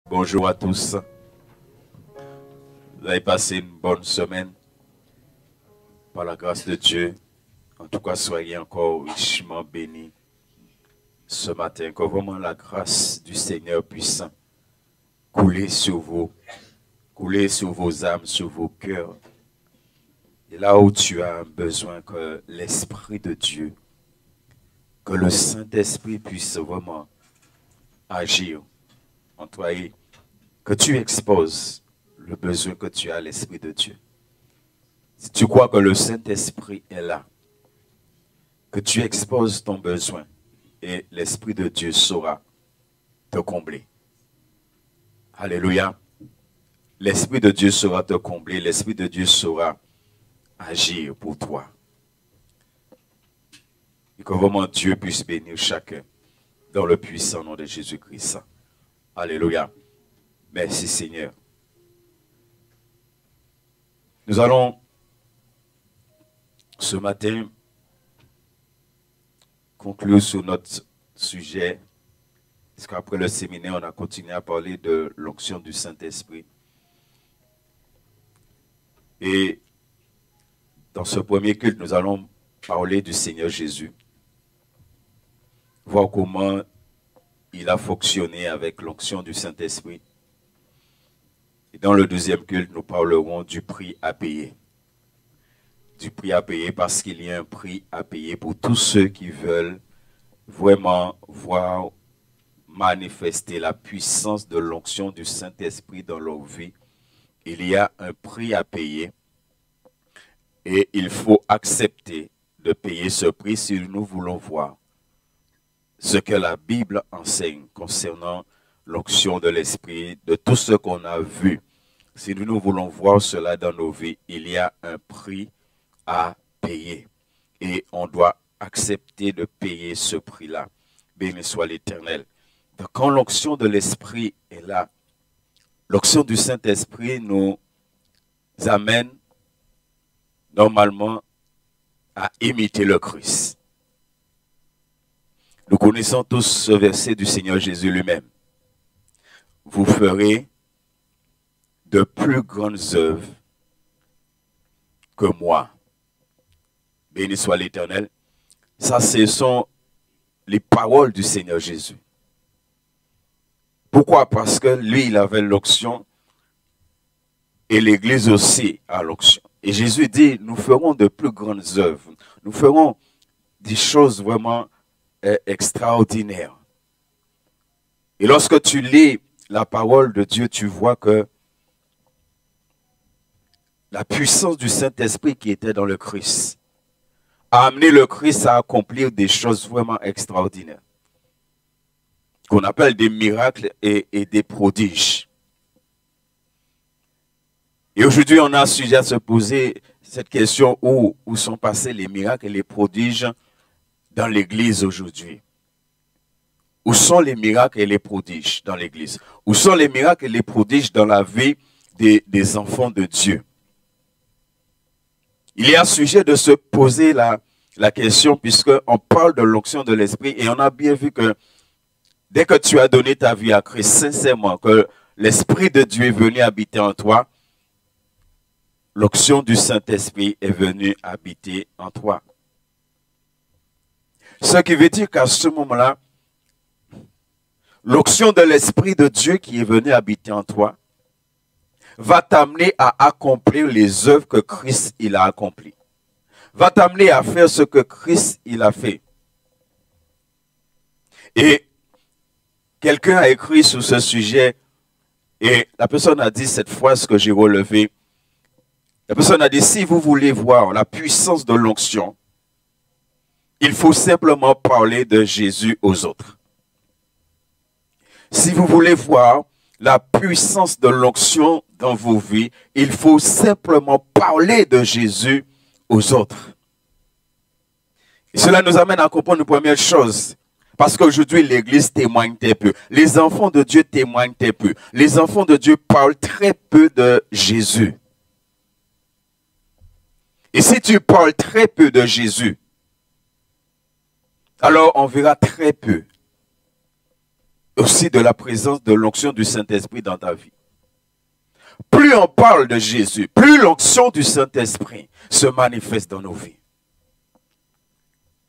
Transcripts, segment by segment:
Bonjour à tous. Vous avez passé une bonne semaine par la grâce de Dieu. En tout cas, soyez encore richement bénis ce matin. Que vraiment la grâce du Seigneur puissant couler sur vous, couler sur vos âmes, sur vos cœurs. Et là où tu as un besoin, que l'Esprit de Dieu, que le Saint-Esprit puisse vraiment agir en toi et que tu exposes le besoin que tu as à l'Esprit de Dieu. Si tu crois que le Saint-Esprit est là, que tu exposes ton besoin et l'Esprit de Dieu saura te combler. Alléluia. L'Esprit de Dieu saura te combler, l'Esprit de Dieu saura agir pour toi. Et que vraiment Dieu puisse bénir chacun dans le puissant nom de Jésus-Christ. Alléluia. Merci Seigneur. Nous allons ce matin conclure sur notre sujet, parce qu'après le séminaire, on a continué à parler de l'onction du Saint-Esprit. Et dans ce premier culte, nous allons parler du Seigneur Jésus, voir comment il a fonctionné avec l'onction du Saint-Esprit. Et dans le deuxième culte, nous parlerons du prix à payer. Du prix à payer parce qu'il y a un prix à payer pour tous ceux qui veulent vraiment voir manifester la puissance de l'onction du Saint-Esprit dans leur vie. Il y a un prix à payer et il faut accepter de payer ce prix si nous voulons voir ce que la Bible enseigne concernant l'onction de l'Esprit, de tout ce qu'on a vu. Si nous voulons voir cela dans nos vies, il y a un prix à payer. Et on doit accepter de payer ce prix-là. Béni soit l'Éternel. Donc, quand l'onction de l'Esprit est là, l'onction du Saint-Esprit nous amène normalement à imiter le Christ. Nous connaissons tous ce verset du Seigneur Jésus lui-même. Vous ferez de plus grandes œuvres que moi. Béni soit l'Éternel. Ça, ce sont les paroles du Seigneur Jésus. Pourquoi? Parce que lui, il avait l'onction et l'Église aussi a l'onction. Et Jésus dit, nous ferons de plus grandes œuvres. Nous ferons des choses vraiment extraordinaires. Et lorsque tu lis la parole de Dieu, tu vois que la puissance du Saint-Esprit qui était dans le Christ a amené le Christ à accomplir des choses vraiment extraordinaires, qu'on appelle des miracles et des prodiges. Et aujourd'hui, on a un sujet à se poser cette question, où sont passés les miracles et les prodiges dans l'Église aujourd'hui? Où sont les miracles et les prodiges dans l'Église? Où sont les miracles et les prodiges dans la vie des enfants de Dieu? Il y a un sujet de se poser la question, puisqu'on parle de l'onction de l'Esprit et on a bien vu que dès que tu as donné ta vie à Christ, sincèrement, que l'Esprit de Dieu est venu habiter en toi, l'onction du Saint-Esprit est venue habiter en toi. Ce qui veut dire qu'à ce moment-là, l'onction de l'Esprit de Dieu qui est venu habiter en toi va t'amener à accomplir les œuvres que Christ il a accomplies. Va t'amener à faire ce que Christ il a fait. Et quelqu'un a écrit sur ce sujet et la personne a dit cette phrase que j'ai relevée. La personne a dit, si vous voulez voir la puissance de l'onction, il faut simplement parler de Jésus aux autres. Si vous voulez voir la puissance de l'onction dans vos vies, il faut simplement parler de Jésus aux autres. Et cela nous amène à comprendre une première chose. Parce qu'aujourd'hui, l'Église témoigne très peu. Les enfants de Dieu témoignent très peu. Les enfants de Dieu parlent très peu de Jésus. Et si tu parles très peu de Jésus, alors on verra très peu aussi de la présence de l'onction du Saint-Esprit dans ta vie. Plus on parle de Jésus, plus l'onction du Saint-Esprit se manifeste dans nos vies.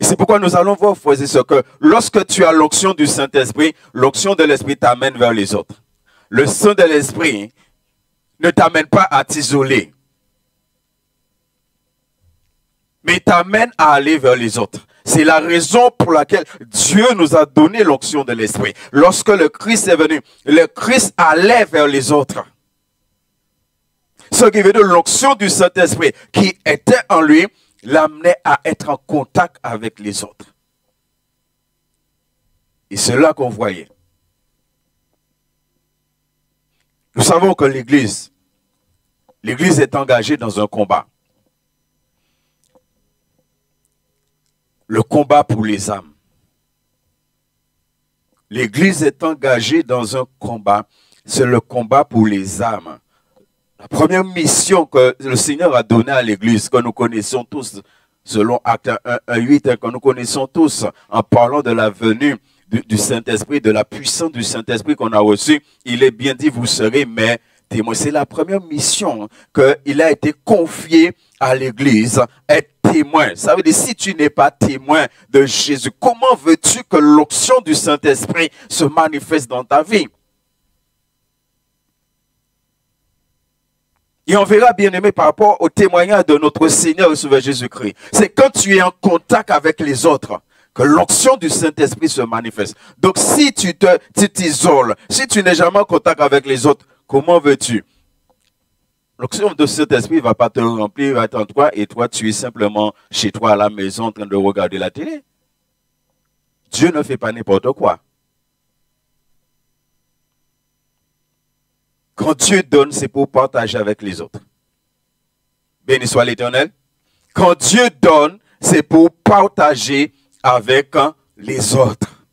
Et c'est pourquoi nous allons voir, frères et sœurs, que lorsque tu as l'onction du Saint-Esprit, l'onction de l'Esprit t'amène vers les autres. Le Saint de l'Esprit ne t'amène pas à t'isoler, mais t'amène à aller vers les autres. C'est la raison pour laquelle Dieu nous a donné l'onction de l'Esprit. Lorsque le Christ est venu, le Christ allait vers les autres. Ce qui veut dire l'onction du Saint-Esprit qui était en lui l'amenait à être en contact avec les autres. Et c'est là qu'on voyait. Nous savons que l'Église est engagée dans un combat. Le combat pour les âmes. L'Église est engagée dans un combat. C'est le combat pour les âmes. La première mission que le Seigneur a donnée à l'Église, que nous connaissons tous, selon Actes 1:8, que nous connaissons tous, en parlant de la venue du Saint-Esprit, de la puissance du Saint-Esprit qu'on a reçue, il est bien dit, vous serez mes témoins. C'est la première mission qu'il a été confiée à l'Église, être témoin. Ça veut dire, si tu n'es pas témoin de Jésus, comment veux-tu que l'onction du Saint-Esprit se manifeste dans ta vie? Et on verra, bien aimé, par rapport au témoignage de notre Seigneur et Sauveur Jésus-Christ. C'est quand tu es en contact avec les autres que l'onction du Saint-Esprit se manifeste. Donc, si tu t'isoles, si tu n'es jamais en contact avec les autres, comment veux-tu? L'onction du Saint-Esprit ne va pas te remplir, va être en toi, et toi, tu es simplement chez toi à la maison en train de regarder la télé. Dieu ne fait pas n'importe quoi. Quand Dieu donne, c'est pour partager avec les autres. Béni soit l'Éternel. Quand Dieu donne, c'est pour partager avec les autres.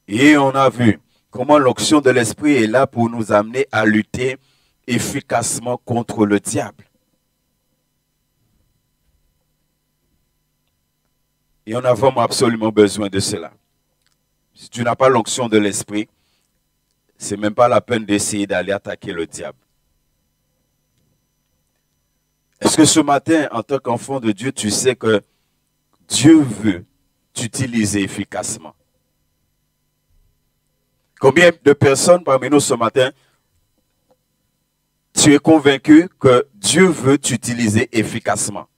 Et on a vu comment l'onction de l'Esprit est là pour nous amener à lutter efficacement contre le diable. Et on a vraiment absolument besoin de cela. Si tu n'as pas l'onction de l'Esprit, c'est même pas la peine d'essayer d'aller attaquer le diable. Est-ce que ce matin, en tant qu'enfant de Dieu, tu sais que Dieu veut t'utiliser efficacement? Combien de personnes parmi nous ce matin, tu es convaincu que Dieu veut t'utiliser efficacement?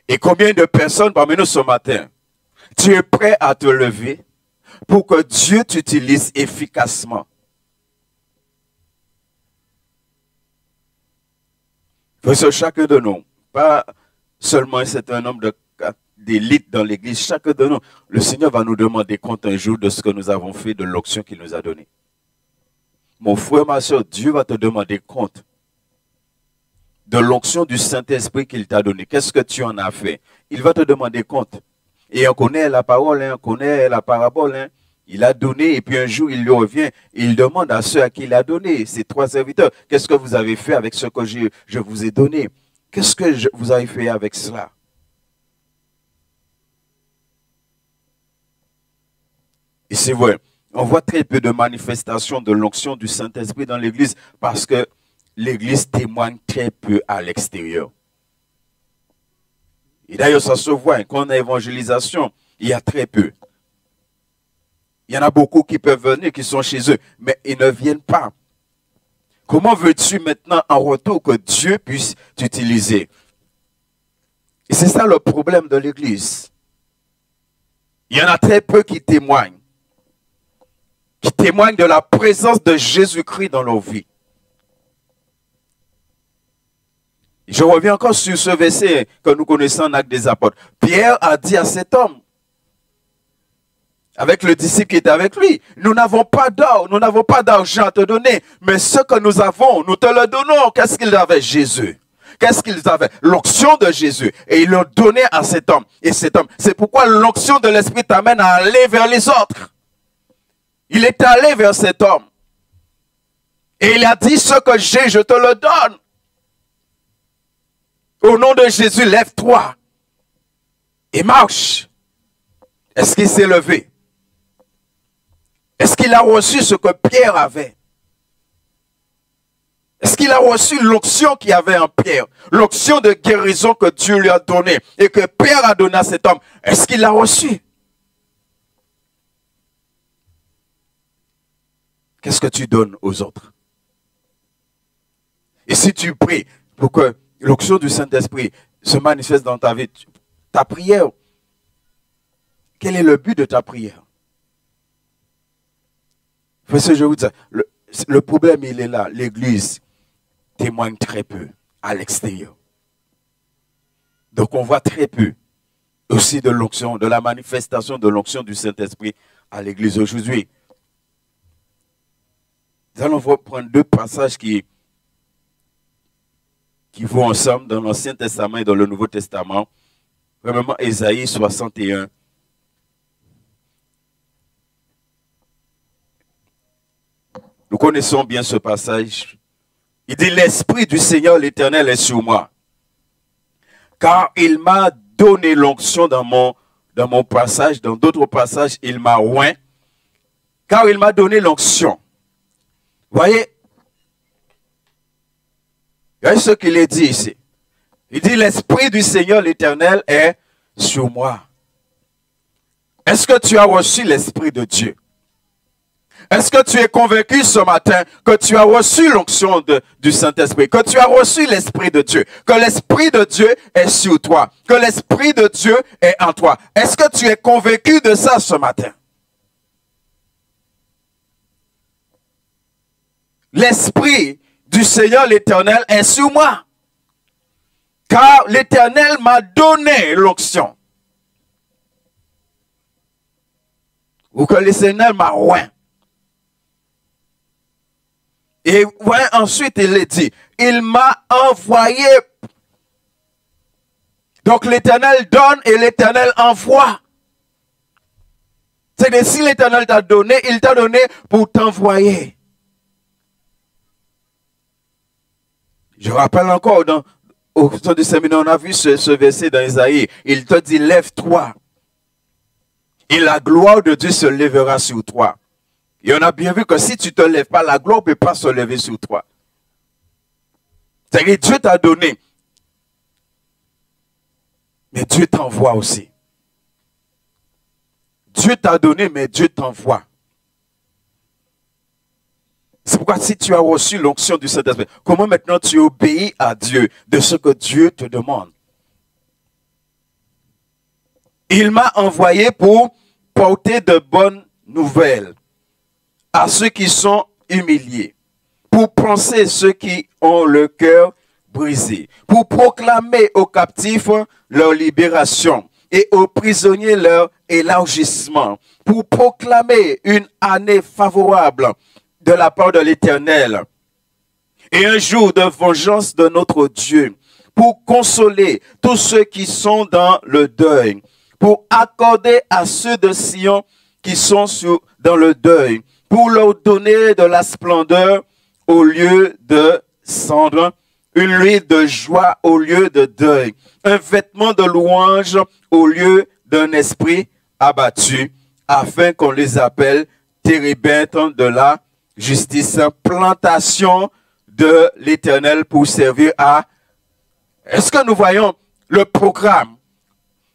Et combien de personnes parmi nous ce matin, tu es prêt à te lever pour que Dieu t'utilise efficacement? Parce que chacun de nous, pas seulement un certain nombre d'élite dans l'Église, chacun de nous, le Seigneur va nous demander compte un jour de ce que nous avons fait, de l'onction qu'il nous a donnée. Mon frère, ma soeur, Dieu va te demander compte de l'onction du Saint-Esprit qu'il t'a donnée. Qu'est-ce que tu en as fait? Il va te demander compte. Et on connaît la parole, on connaît la parabole. Il a donné et puis un jour il lui revient et il demande à ceux à qui il a donné, ces trois serviteurs, qu'est-ce que vous avez fait avec ce que je vous ai donné? Qu'est-ce que vous avez fait avec cela? Et c'est vrai, on voit très peu de manifestations de l'onction du Saint-Esprit dans l'Église parce que l'Église témoigne très peu à l'extérieur. Et d'ailleurs, ça se voit, quand on a évangélisation, il y a très peu. Il y en a beaucoup qui peuvent venir, qui sont chez eux, mais ils ne viennent pas. Comment veux-tu maintenant en retour que Dieu puisse t'utiliser? Et c'est ça le problème de l'Église. Il y en a très peu qui témoignent de la présence de Jésus-Christ dans leur vie. Je reviens encore sur ce verset que nous connaissons en Actes des Apôtres. Pierre a dit à cet homme, avec le disciple qui était avec lui, nous n'avons pas d'or, nous n'avons pas d'argent à te donner, mais ce que nous avons, nous te le donnons. Qu'est-ce qu'ils avaient? Jésus. Qu'est-ce qu'ils avaient? L'onction de Jésus. Et ils l'ont donné à cet homme. Et cet homme, c'est pourquoi l'onction de l'Esprit t'amène à aller vers les autres. Il est allé vers cet homme. Et il a dit, ce que j'ai, je te le donne. Au nom de Jésus, lève-toi et marche. Est-ce qu'il s'est levé? Est-ce qu'il a reçu ce que Pierre avait? Est-ce qu'il a reçu l'onction qu'il y avait en Pierre? L'onction de guérison que Dieu lui a donnée et que Pierre a donné à cet homme. Est-ce qu'il l'a reçu? Qu'est-ce que tu donnes aux autres? Et si tu pries pour que l'onction du Saint-Esprit se manifeste dans ta vie, ta prière, quel est le but de ta prière? Parce que je vous dis, le problème, il est là. L'Église témoigne très peu à l'extérieur. Donc on voit très peu aussi de l'onction, de la manifestation de l'onction du Saint-Esprit à l'Église aujourd'hui. Nous allons prendre deux passages qui vont ensemble dans l'Ancien Testament et dans le Nouveau Testament. Premièrement, Ésaïe 61. Nous connaissons bien ce passage. Il dit, l'Esprit du Seigneur l'Éternel est sur moi, car il m'a donné l'onction dans mon passage, dans d'autres passages, il m'a oint, car il m'a donné l'onction. Voyez ce qu'il est dit ici. Il dit, l'Esprit du Seigneur l'Éternel est sur moi. Est-ce que tu as reçu l'Esprit de Dieu? Est-ce que tu es convaincu ce matin que tu as reçu l'onction du Saint-Esprit, que tu as reçu l'Esprit de Dieu, que l'Esprit de Dieu est sur toi, que l'Esprit de Dieu est en toi? Est-ce que tu es convaincu de ça ce matin? L'Esprit du Seigneur l'Éternel est sur moi, car l'Éternel m'a donné l'onction. Ou que l'Éternel m'a oint. Et ouais, ensuite, il est dit, il m'a envoyé. Donc, l'Éternel donne et l'Éternel envoie. C'est-à-dire, si l'Éternel t'a donné, il t'a donné pour t'envoyer. Je rappelle encore, au temps du séminaire, on a vu ce verset dans Isaïe. Il te dit, lève-toi. Et la gloire de Dieu se lèvera sur toi. Et on a bien vu que si tu ne te lèves pas, la gloire ne peut pas se lever sur toi. C'est-à-dire que Dieu t'a donné. Mais Dieu t'envoie aussi. Dieu t'a donné, mais Dieu t'envoie. C'est pourquoi si tu as reçu l'onction du Saint-Esprit, comment maintenant tu obéis à Dieu de ce que Dieu te demande? Il m'a envoyé pour porter de bonnes nouvelles à ceux qui sont humiliés, pour penser ceux qui ont le cœur brisé, pour proclamer aux captifs leur libération et aux prisonniers leur élargissement, pour proclamer une année favorable de la part de l'Éternel et un jour de vengeance de notre Dieu, pour consoler tous ceux qui sont dans le deuil, pour accorder à ceux de Sion qui sont dans le deuil, pour leur donner de la splendeur au lieu de cendre, une huile de joie au lieu de deuil, un vêtement de louange au lieu d'un esprit abattu, afin qu'on les appelle térébintes de la justice, plantation de l'Éternel pour servir à... Est-ce que nous voyons le programme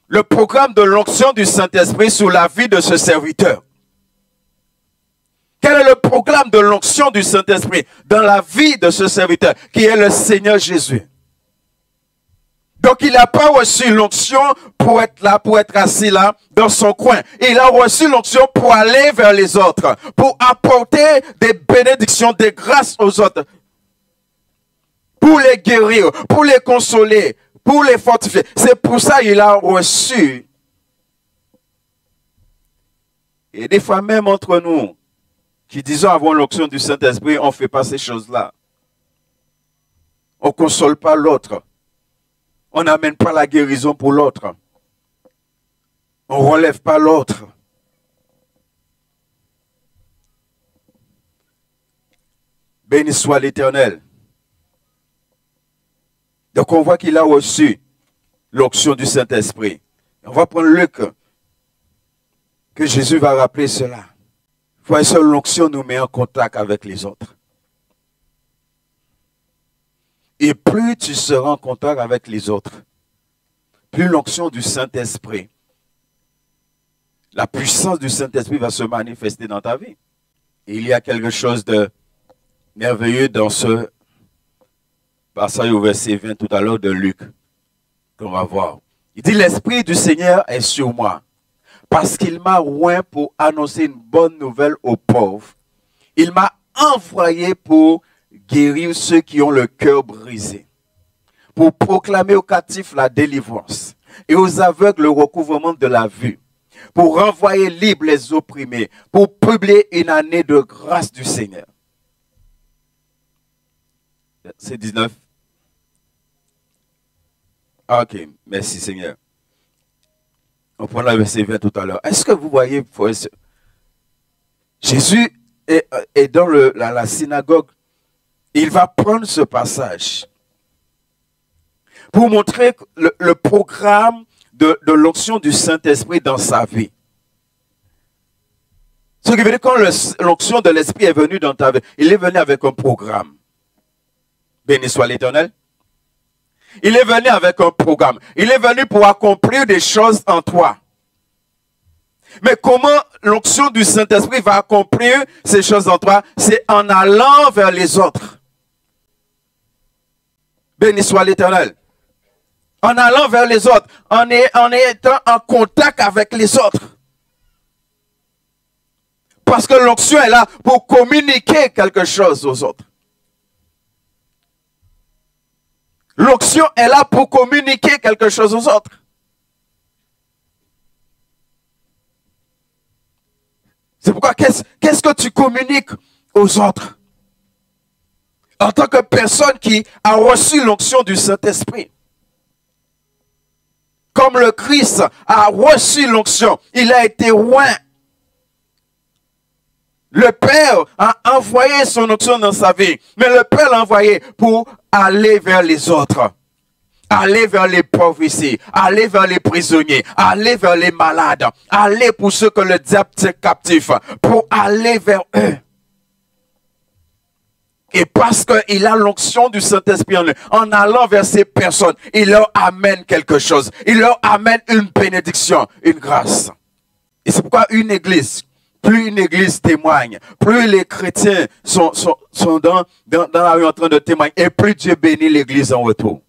de l'onction du Saint-Esprit sur la vie de ce serviteur? Quel est le programme de l'onction du Saint-Esprit dans la vie de ce serviteur qui est le Seigneur Jésus? Donc il n'a pas reçu l'onction pour être là, pour être assis là, dans son coin. Il a reçu l'onction pour aller vers les autres, pour apporter des bénédictions, des grâces aux autres, pour les guérir, pour les consoler, pour les fortifier. C'est pour ça qu'il a reçu. Et des fois même entre nous, qui disons avoir l'onction du Saint-Esprit, on ne fait pas ces choses-là. On ne console pas l'autre. On n'amène pas la guérison pour l'autre. On ne relève pas l'autre. Béni soit l'Éternel. Donc on voit qu'il a reçu l'onction du Saint-Esprit. On va prendre Luc, que Jésus va rappeler cela. Frère et sœurs, l'onction nous met en contact avec les autres. Et plus tu seras en contact avec les autres, plus l'onction du Saint-Esprit, la puissance du Saint-Esprit va se manifester dans ta vie. Et il y a quelque chose de merveilleux dans ce passage au verset 20 tout à l'heure de Luc, qu'on va voir. Il dit, l'Esprit du Seigneur est sur moi, parce qu'il m'a oint pour annoncer une bonne nouvelle aux pauvres. Il m'a envoyé pour guérir ceux qui ont le cœur brisé, pour proclamer aux captifs la délivrance et aux aveugles le recouvrement de la vue, pour renvoyer libres les opprimés, pour publier une année de grâce du Seigneur. Verset 19. Ah, ok, merci Seigneur. On prend le verset 20 tout à l'heure. Est-ce que vous voyez, Jésus est dans la synagogue. Il va prendre ce passage pour montrer le programme de l'onction du Saint-Esprit dans sa vie. Ce qui veut dire que quand l'onction de l'Esprit est venue dans ta vie, il est venu avec un programme. Béni soit l'Éternel. Il est venu avec un programme. Il est venu pour accomplir des choses en toi. Mais comment l'onction du Saint-Esprit va accomplir ces choses en toi? C'est en allant vers les autres. Béni soit l'Éternel. En allant vers les autres, en étant en contact avec les autres. Parce que l'onction est là pour communiquer quelque chose aux autres. L'onction est là pour communiquer quelque chose aux autres. C'est pourquoi, qu'est-ce que tu communiques aux autres? En tant que personne qui a reçu l'onction du Saint-Esprit. Comme le Christ a reçu l'onction, il a été oint. Le Père a envoyé son onction dans sa vie. Mais le Père l'a envoyé pour aller vers les autres. Aller vers les pauvres ici. Aller vers les prisonniers. Aller vers les malades. Aller pour ceux que le diable tient captifs. Pour aller vers eux. Et parce qu'il a l'onction du Saint-Esprit en lui, en allant vers ces personnes, il leur amène quelque chose. Il leur amène une bénédiction, une grâce. Et c'est pourquoi une église, plus une église témoigne, plus les chrétiens sont dans la rue en train de témoigner, et plus Dieu bénit l'église en retour.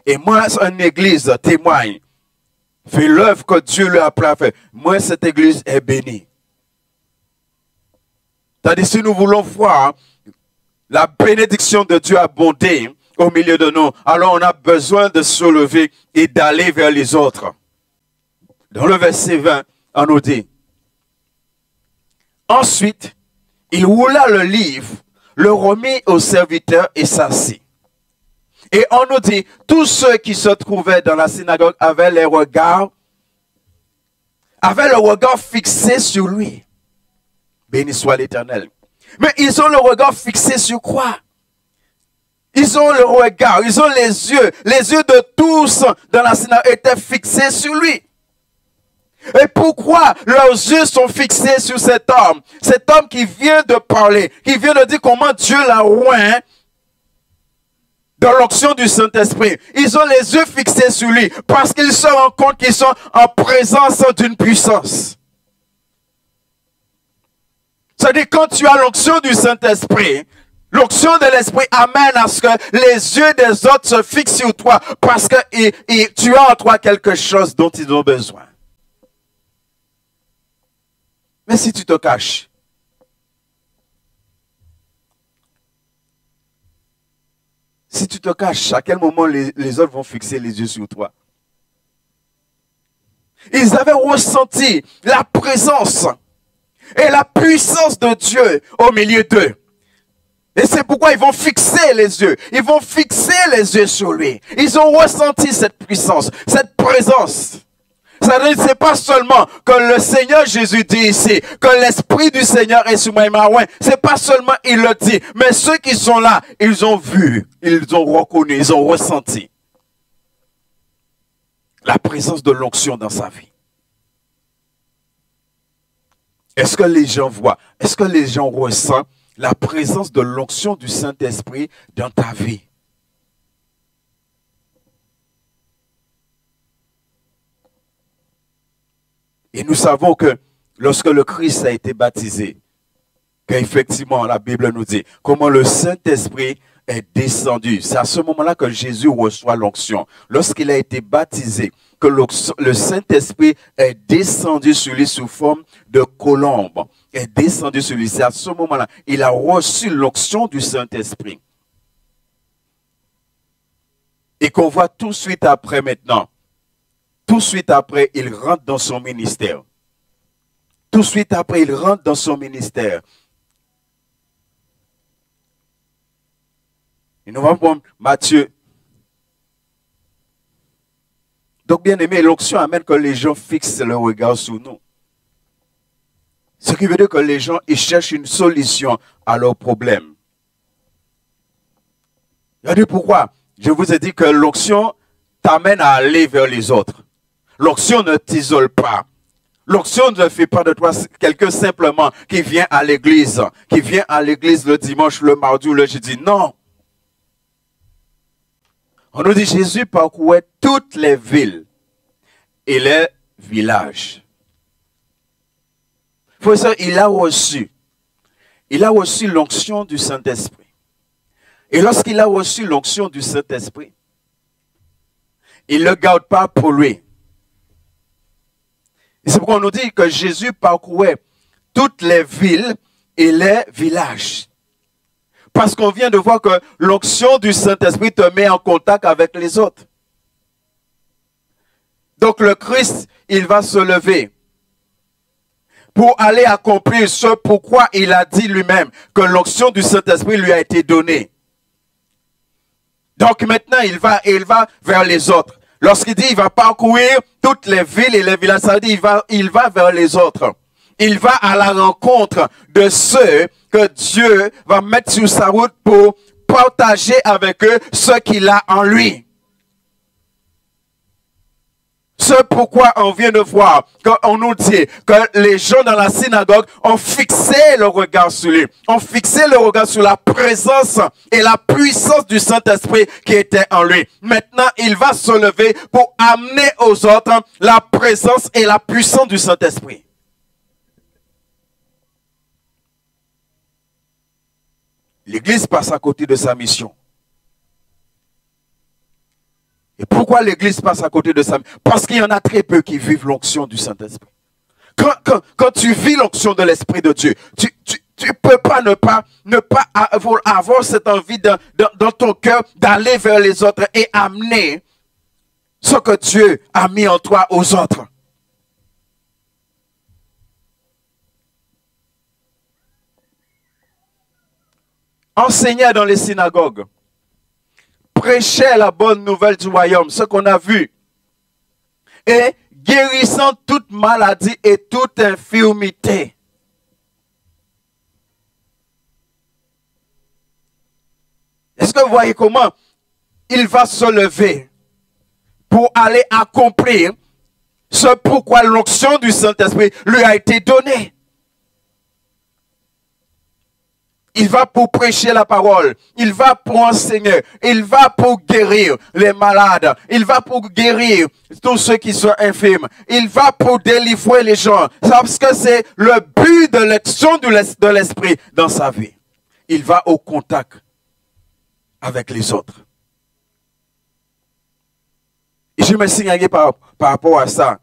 Et moi, une église témoigne, fait l'œuvre que Dieu lui a appelé à faire. Moi, cette église est bénie. C'est-à-dire, si nous voulons voir la bénédiction de Dieu abonder au milieu de nous, alors on a besoin de se lever et d'aller vers les autres. Dans le verset 20, on nous dit, ensuite, il roula le livre, le remit au serviteur et s'assit. Et on nous dit, tous ceux qui se trouvaient dans la synagogue avaient le regard fixé sur lui. Béni soit l'Éternel. Mais ils ont le regard fixé sur quoi? Ils ont le regard, ils ont les yeux de tous dans la synagogue étaient fixés sur lui. Et pourquoi leurs yeux sont fixés sur cet homme qui vient de parler, qui vient de dire comment Dieu l'a oint dans l'onction du Saint-Esprit. Ils ont les yeux fixés sur lui parce qu'ils se rendent compte qu'ils sont en présence d'une puissance. C'est-à-dire, quand tu as l'onction du Saint-Esprit, l'onction de l'Esprit amène à ce que les yeux des autres se fixent sur toi parce que tu as en toi quelque chose dont ils ont besoin. Mais si tu te caches, à quel moment les autres vont fixer les yeux sur toi? Ils avaient ressenti la présence et la puissance de Dieu au milieu d'eux. Et c'est pourquoi ils vont fixer les yeux. Ils vont fixer les yeux sur lui. Ils ont ressenti cette puissance, cette présence. Ça veut dire que c'est pas seulement que le Seigneur Jésus dit ici, que l'Esprit du Seigneur est sur moi. C'est pas seulement il le dit, mais ceux qui sont là, ils ont vu, ils ont reconnu, ils ont ressenti la présence de l'onction dans sa vie. Est-ce que les gens voient, est-ce que les gens ressentent la présence de l'onction du Saint-Esprit dans ta vie? Et nous savons que lorsque le Christ a été baptisé, qu'effectivement la Bible nous dit comment le Saint-Esprit est descendu. C'est à ce moment-là que Jésus reçoit l'onction. Lorsqu'il a été baptisé, que le Saint-Esprit est descendu sur lui sous forme de colombe, est descendu sur lui. C'est à ce moment-là, il a reçu l'onction du Saint-Esprit. Et qu'on voit tout de suite après maintenant, tout de suite après, il rentre dans son ministère. Tout de suite après, il rentre dans son ministère. Et nous allons prendre Matthieu. Donc, bien aimé, l'onction amène que les gens fixent leur regard sur nous. Ce qui veut dire que les gens, ils cherchent une solution à leurs problèmes. Il dit pourquoi? Je vous ai dit que l'onction t'amène à aller vers les autres. L'onction ne t'isole pas. L'onction ne fait pas de toi quelqu'un simplement qui vient à l'église le dimanche, le mardi ou le jeudi. Non. On nous dit Jésus parcourait toutes les villes et les villages. Frère, il a reçu l'onction du Saint-Esprit. Et lorsqu'il a reçu l'onction du Saint-Esprit, il ne le garde pas pour lui. Et c'est pourquoi on nous dit que Jésus parcourait toutes les villes et les villages. Parce qu'on vient de voir que l'onction du Saint-Esprit te met en contact avec les autres. Donc le Christ, il va se lever pour aller accomplir ce pourquoi il a dit lui-même que l'onction du Saint-Esprit lui a été donnée. Donc maintenant, il va vers les autres. Lorsqu'il dit il va parcourir toutes les villes et les villages, ça veut dire il va vers les autres. Il va à la rencontre de ceux que Dieu va mettre sur sa route pour partager avec eux ce qu'il a en lui. Ce pourquoi on vient de voir, qu'on nous dit que les gens dans la synagogue ont fixé le regard sur lui, ont fixé le regard sur la présence et la puissance du Saint-Esprit qui était en lui. Maintenant, il va se lever pour amener aux autres la présence et la puissance du Saint-Esprit. L'Église passe à côté de sa mission. Et pourquoi l'Église passe à côté de sa mission? Parce qu'il y en a très peu qui vivent l'onction du Saint-Esprit. Quand tu vis l'onction de l'Esprit de Dieu, tu peux pas ne pas avoir cette envie dans ton cœur d'aller vers les autres et amener ce que Dieu a mis en toi aux autres. Enseignait dans les synagogues, prêchait la bonne nouvelle du royaume, ce qu'on a vu, et guérissant toute maladie et toute infirmité. Est-ce que vous voyez comment il va se lever pour aller accomplir ce pourquoi l'onction du Saint-Esprit lui a été donnée? Il va pour prêcher la parole. Il va pour enseigner. Il va pour guérir les malades. Il va pour guérir tous ceux qui sont infirmes. Il va pour délivrer les gens. Parce que c'est le but de l'action de l'Esprit dans sa vie. Il va au contact avec les autres. Et je me signalais par rapport à ça.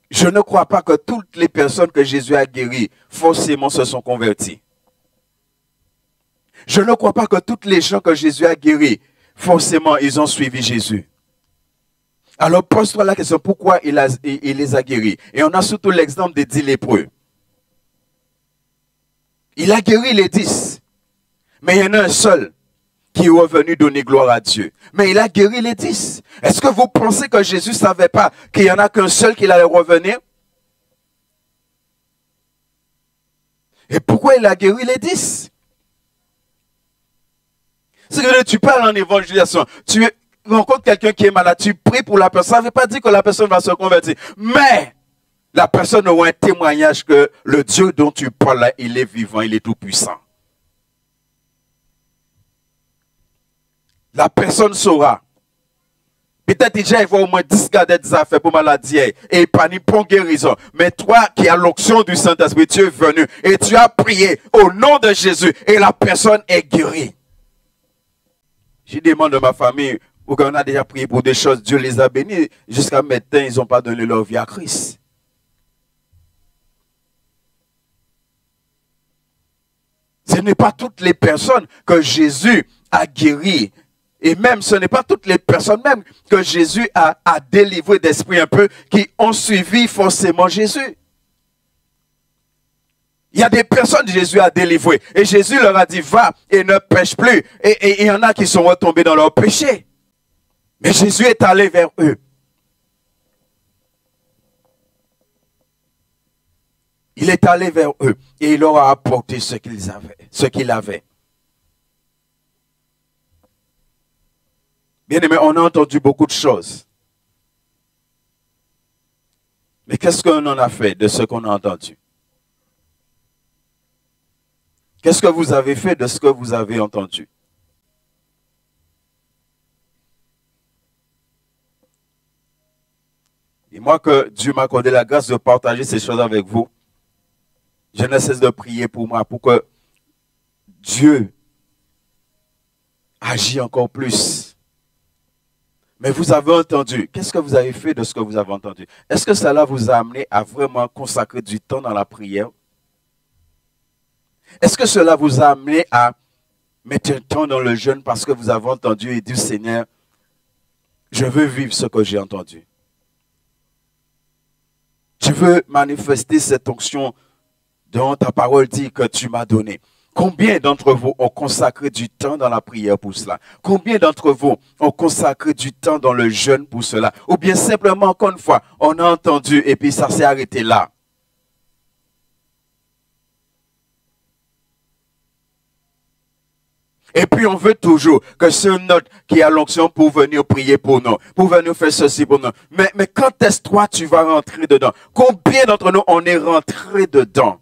Je ne crois pas que toutes les personnes que Jésus a guéries forcément se sont converties. Je ne crois pas que toutes les gens que Jésus a guéris, forcément, ils ont suivi Jésus. Alors, pose-toi la question, pourquoi il les a guéris? Et on a surtout l'exemple des 10 lépreux. Il a guéri les 10. Mais il y en a un seul qui est revenu donner gloire à Dieu. Mais il a guéri les 10. Est-ce que vous pensez que Jésus ne savait pas qu'il n'y en a qu'un seul qui allait revenir? Et pourquoi il a guéri les 10? C'est que tu parles en évangélisation, tu rencontres quelqu'un qui est malade, tu pries pour la personne, ça ne veut pas dire que la personne va se convertir. Mais la personne aura un témoignage que le Dieu dont tu parles là, il est vivant, il est tout puissant. La personne saura. Peut-être déjà il va au moins 10 garder des affaires pour maladie et pas ni pour guérison. Mais toi qui as l'onction du Saint-Esprit, tu es venu et tu as prié au nom de Jésus et la personne est guérie. Je demande à ma famille, où on a déjà prié pour des choses, Dieu les a bénis. Jusqu'à maintenant, ils n'ont pas donné leur vie à Christ. Ce n'est pas toutes les personnes que Jésus a guéries. Et même, ce n'est pas toutes les personnes même que Jésus a délivré d'esprit un peu qui ont suivi forcément Jésus. Il y a des personnes que Jésus a délivrées. Et Jésus leur a dit, va et ne pêche plus. Et il y en a qui sont retombés dans leur péché. Mais Jésus est allé vers eux. Il est allé vers eux. Et il leur a apporté ce qu'il avait. Bien aimé, on a entendu beaucoup de choses. Mais qu'est-ce qu'on en a fait de ce qu'on a entendu? Qu'est-ce que vous avez fait de ce que vous avez entendu? Et moi que Dieu m'a accordé la grâce de partager ces choses avec vous, je ne cesse de prier pour moi, pour que Dieu agisse encore plus. Mais vous avez entendu. Qu'est-ce que vous avez fait de ce que vous avez entendu? Est-ce que cela vous a amené à vraiment consacrer du temps dans la prière? Est-ce que cela vous a amené à mettre un temps dans le jeûne parce que vous avez entendu et dit, Seigneur, je veux vivre ce que j'ai entendu. Je veux manifester cette onction dont ta parole dit que tu m'as donné. Combien d'entre vous ont consacré du temps dans la prière pour cela? Combien d'entre vous ont consacré du temps dans le jeûne pour cela? Ou bien simplement, encore une fois, on a entendu et puis ça s'est arrêté là. Et puis on veut toujours que c'est un autre qui a l'onction pour venir prier pour nous, pour venir faire ceci pour nous. Mais quand est-ce que toi tu vas rentrer dedans? Combien d'entre nous on est rentré dedans?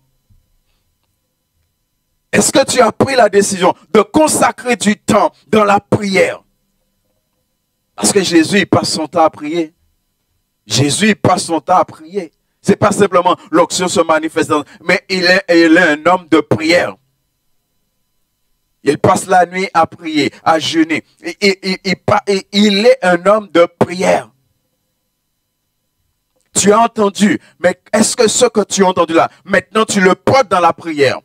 Est-ce que tu as pris la décision de consacrer du temps dans la prière? Parce que Jésus il passe son temps à prier. Jésus il passe son temps à prier. C'est pas simplement l'onction se manifeste, mais il est un homme de prière. Il passe la nuit à prier, à jeûner. Il est un homme de prière. Tu as entendu, mais est-ce que ce que tu as entendu là, maintenant tu le portes dans la prière?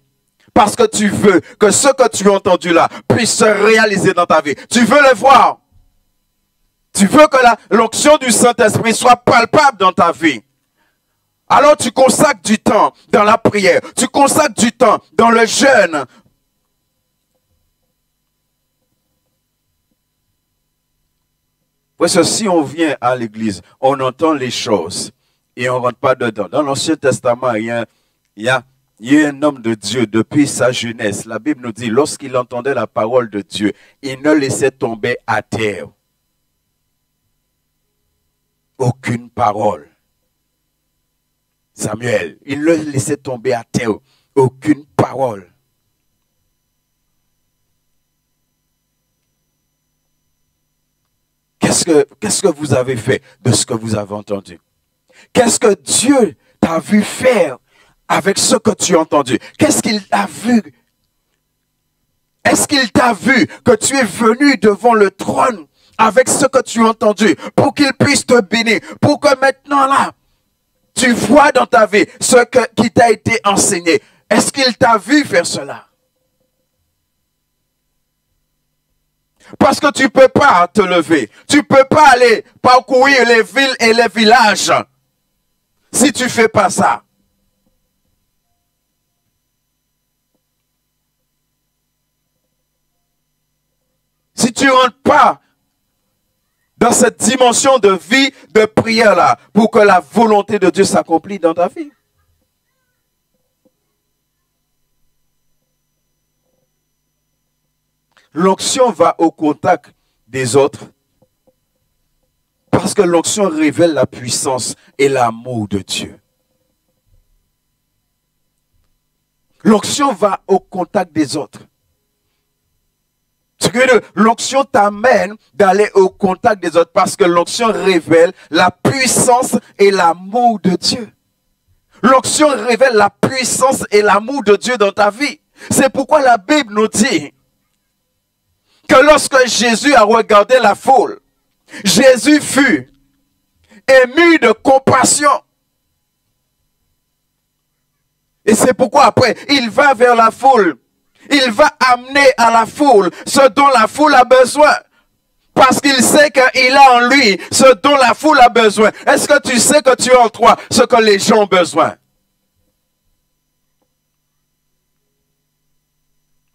Parce que tu veux que ce que tu as entendu là puisse se réaliser dans ta vie. Tu veux le voir. Tu veux que l'onction du Saint-Esprit soit palpable dans ta vie. Alors tu consacres du temps dans la prière. Tu consacres du temps dans le jeûne. Parce que si on vient à l'église, on entend les choses et on ne rentre pas dedans. Dans l'Ancien Testament, il y a un homme de Dieu depuis sa jeunesse. La Bible nous dit, lorsqu'il entendait la parole de Dieu, il ne laissait tomber à terre aucune parole. Samuel, il ne laissait tomber à terre aucune parole. Qu'est-ce que vous avez fait de ce que vous avez entendu? Qu'est-ce que Dieu t'a vu faire avec ce que tu as entendu? Qu'est-ce qu'il a vu? Est-ce qu'il t'a vu que tu es venu devant le trône avec ce que tu as entendu pour qu'il puisse te bénir, pour que maintenant là, tu vois dans ta vie ce qui t'a été enseigné? Est-ce qu'il t'a vu faire cela? Parce que tu ne peux pas te lever. Tu ne peux pas aller parcourir les villes et les villages si tu ne fais pas ça. tu ne rentres pas dans cette dimension de vie, de prière-là, pour que la volonté de Dieu s'accomplisse dans ta vie. L'onction va au contact des autres parce que l'onction révèle la puissance et l'amour de Dieu. L'onction va au contact des autres. L'onction t'amène d'aller au contact des autres parce que l'onction révèle la puissance et l'amour de Dieu. L'onction révèle la puissance et l'amour de Dieu dans ta vie. C'est pourquoi la Bible nous dit que lorsque Jésus a regardé la foule, Jésus fut ému de compassion. Et c'est pourquoi après, il va vers la foule. Il va amener à la foule ce dont la foule a besoin. Parce qu'il sait qu'il a en lui ce dont la foule a besoin. Est-ce que tu sais que tu as en toi ce que les gens ont besoin?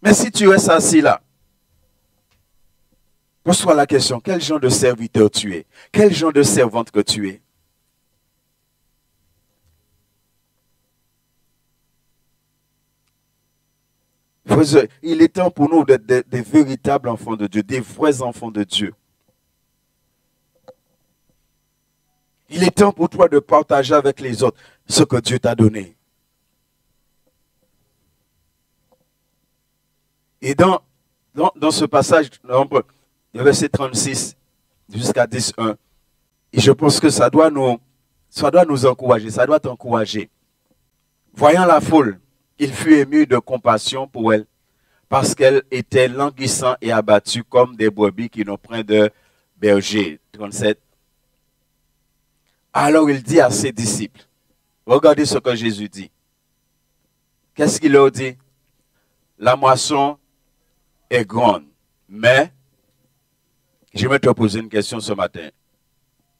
Mais si tu restes assis là, pose-toi la question, quel genre de serviteur tu es? Quel genre de servante que tu es? Il est temps pour nous d'être des véritables enfants de Dieu, des vrais enfants de Dieu. Il est temps pour toi de partager avec les autres ce que Dieu t'a donné. Et dans ce passage, le verset 36 jusqu'à 10.1, et je pense que ça doit nous encourager, ça doit t'encourager. Voyant la foule, il fut ému de compassion pour elle, parce qu'elle était languissante et abattue comme des brebis qui n'ont point de berger. 37. Alors il dit à ses disciples, regardez ce que Jésus dit. Qu'est-ce qu'il leur dit? La moisson est grande, mais je vais te poser une question ce matin.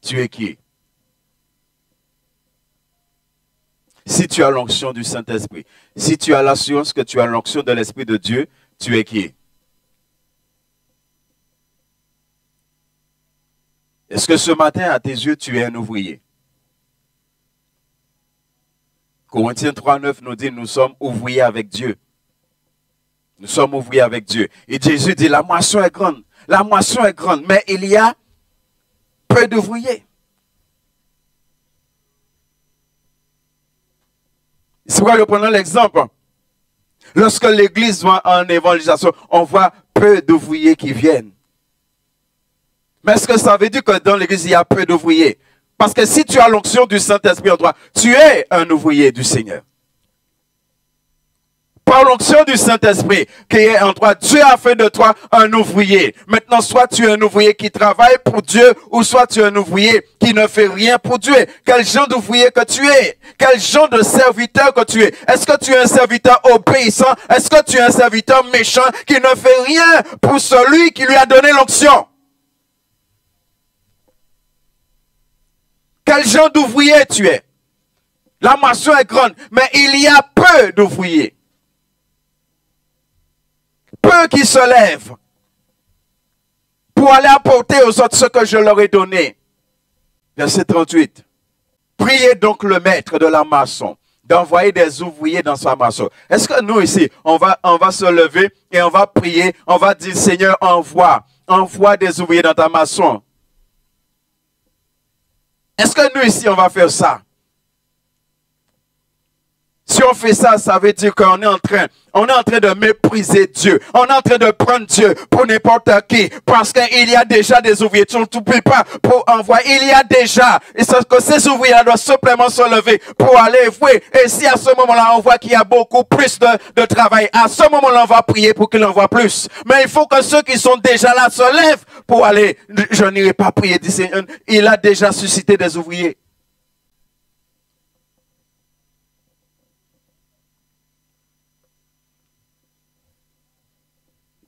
Tu es qui? Si tu as l'onction du Saint-Esprit, si tu as l'assurance que tu as l'onction de l'Esprit de Dieu, tu es qui? Est-ce que ce matin, à tes yeux, tu es un ouvrier? Corinthiens 3.9 nous dit, nous sommes ouvriers avec Dieu. Nous sommes ouvriers avec Dieu. Et Jésus dit, la moisson est grande. La moisson est grande, mais il y a peu d'ouvriers. C'est pourquoi je prends l'exemple. Lorsque l'église va en évangélisation, on voit peu d'ouvriers qui viennent. Mais est-ce que ça veut dire que dans l'église, il y a peu d'ouvriers? Parce que si tu as l'onction du Saint-Esprit en toi, tu es un ouvrier du Seigneur. Par l'onction du Saint-Esprit qui est en toi, Dieu a fait de toi un ouvrier. Maintenant, soit tu es un ouvrier qui travaille pour Dieu, ou soit tu es un ouvrier qui ne fait rien pour Dieu. Quel genre d'ouvrier que tu es? Quel genre de serviteur que tu es? Est-ce que tu es un serviteur obéissant? Est-ce que tu es un serviteur méchant qui ne fait rien pour celui qui lui a donné l'onction? Quel genre d'ouvrier tu es? La moisson est grande, mais il y a peu d'ouvriers. Peu qui se lèvent pour aller apporter aux autres ce que je leur ai donné. Verset 38. Priez donc le maître de la maçon d'envoyer des ouvriers dans sa maçon. Est-ce que nous ici, on va se lever et on va prier, on va dire Seigneur, envoie des ouvriers dans ta maçon. Est-ce que nous ici, on va faire ça? Si on fait ça, ça veut dire qu'on est en train de mépriser Dieu. On est en train de prendre Dieu pour n'importe qui. Parce qu'il y a déjà des ouvriers. Tu ne t'oublies pas pour envoyer. Il y a déjà. Et que ces ouvriers doivent simplement se lever pour aller vouer. Et si à ce moment-là, on voit qu'il y a beaucoup plus de travail, à ce moment-là, on va prier pour qu'il envoie plus. Mais il faut que ceux qui sont déjà là se lèvent pour aller. Je n'irai pas prier, dit Seigneur. Il a déjà suscité des ouvriers.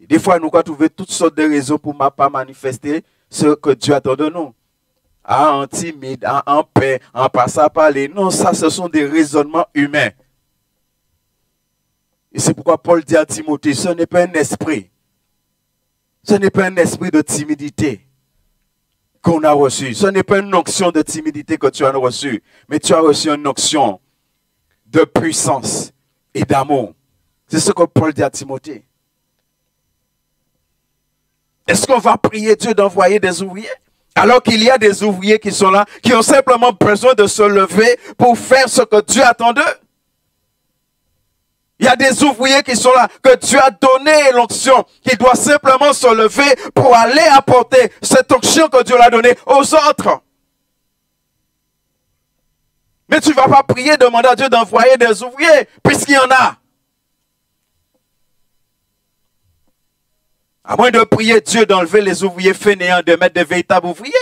Des fois, nous avons trouvé toutes sortes de raisons pour ne pas manifester ce que Dieu attend de nous. En timide, en paix, en passant à parler. Non, ça, ce sont des raisonnements humains. Et c'est pourquoi Paul dit à Timothée, ce n'est pas un esprit. Ce n'est pas un esprit de timidité qu'on a reçu. Ce n'est pas une onction de timidité que tu as reçue, mais tu as reçu une onction de puissance et d'amour. C'est ce que Paul dit à Timothée. Est-ce qu'on va prier Dieu d'envoyer des ouvriers? Alors qu'il y a des ouvriers qui sont là, qui ont simplement besoin de se lever pour faire ce que Dieu attend d'eux. Il y a des ouvriers qui sont là, que Dieu a donné l'onction, qui doivent simplement se lever pour aller apporter cette onction que Dieu l'a donnée aux autres. Mais tu ne vas pas prier, demander à Dieu d'envoyer des ouvriers, puisqu'il y en a. À moins de prier Dieu d'enlever les ouvriers fainéants, de mettre des véritables ouvriers.